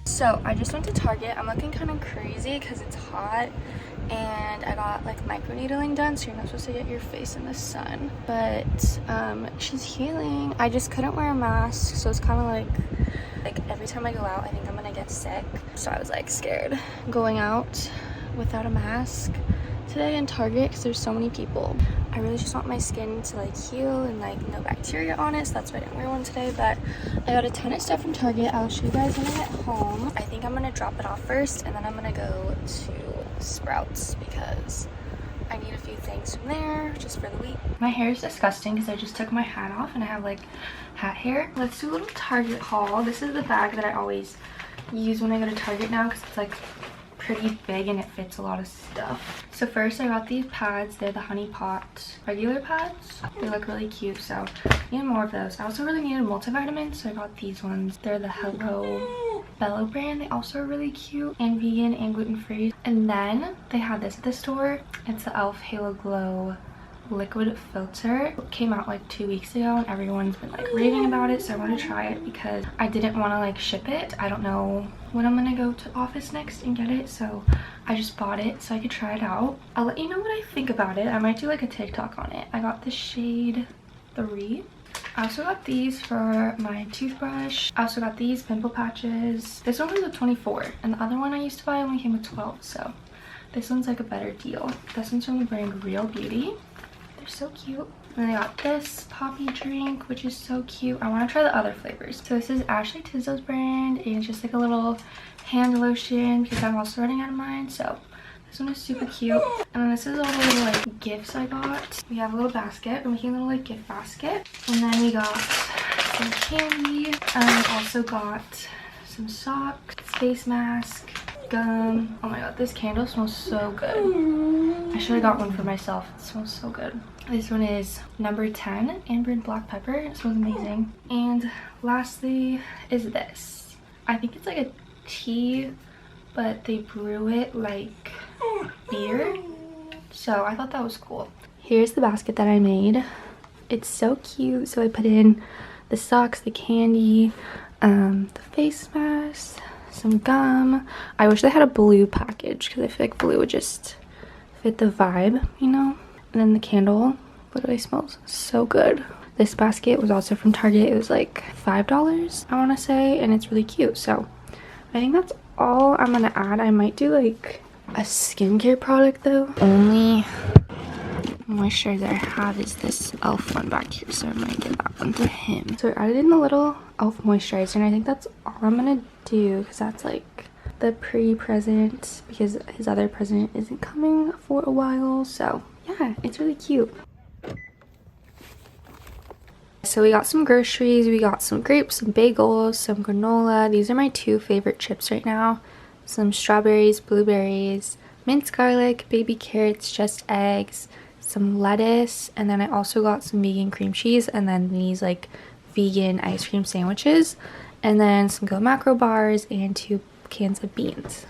So I just went to Target. I'm looking kind of crazy because it's hot and I got like microneedling done, so you're not supposed to get your face in the sun. But she's healing. I just couldn't wear a mask, so it's kind of like every time I go out I think I'm gonna get sick. So I was like scared going out without a mask today in Target because there's so many people. I really just want my skin to like heal and like no bacteria on it, so that's why I didn't wear one today. But I got a ton of stuff from Target. I'll show you guys when I get home. I think I'm gonna drop it off first and then I'm gonna go to Sprouts because I need a few things from there just for the week. My hair is disgusting because I just took my hat off and I have like hat hair. Let's do a little Target haul. This is the bag that I always use when I go to Target now because it's like pretty big and it fits a lot of stuff. So first I got these pads. They're the Honey Pot regular pads. They look really cute, so I need more of those. I also really needed multivitamins, so I got these ones. They're the Hello Bello brand. They also are really cute and vegan and gluten-free. And then they had this at the store. It's the e.l.f. Halo Glow liquid filter. It came out like 2 weeks ago and everyone's been like raving about it, so I want to try it because I didn't want to like ship it. I don't know when I'm gonna go to office next and get it, so I just bought it so I could try it out. I'll let you know what I think about it. I might do like a TikTok on it. I got the shade 3. I also got these for my toothbrush. I also got these pimple patches. This one was a 24 and the other one I used to buy only came with 12, so this one's like a better deal. This one's from the brand Real Beauty. They're so cute. And I got this poppy drink, which is so cute. I want to try the other flavors. So this is Ashley Tisdale's brand, and it's just like a little hand lotion because I'm also running out of mine. So this one is super cute. And then this is all the little like gifts I got. We have a little basket. We're making a little like gift basket. And then we got some candy. Also got some socks, face mask, gum. Oh my god, this candle smells so good. I should have got one for myself. It smells so good. This one is number 10, amber and black pepper. It smells amazing. And lastly is this. I think it's like a tea, but they brew it like beer. So I thought that was cool. Here's the basket that I made. It's so cute. So I put in the socks, the candy, the face mask, some gum. I wish they had a blue package because I feel like blue would just fit the vibe, you know? And then the candle, literally smells so good. This basket was also from Target. It was like $5, I want to say, and it's really cute. So I think that's all I'm gonna add. I might do like a skincare product though. Only moisturizer I have is this e.l.f. one back here, so I might get that one for him. So I added in the little e.l.f. moisturizer, and I think that's all I'm gonna do because that's like the pre-present because his other present isn't coming for a while. So yeah, it's really cute. So we got some groceries. We got some grapes, some bagels, some granola. These are my 2 favorite chips right now. Some strawberries, blueberries, minced garlic, baby carrots, just eggs, some lettuce, and then I also got some vegan cream cheese, and then these like vegan ice cream sandwiches, and then some Go Macro bars and 2 cans of beans.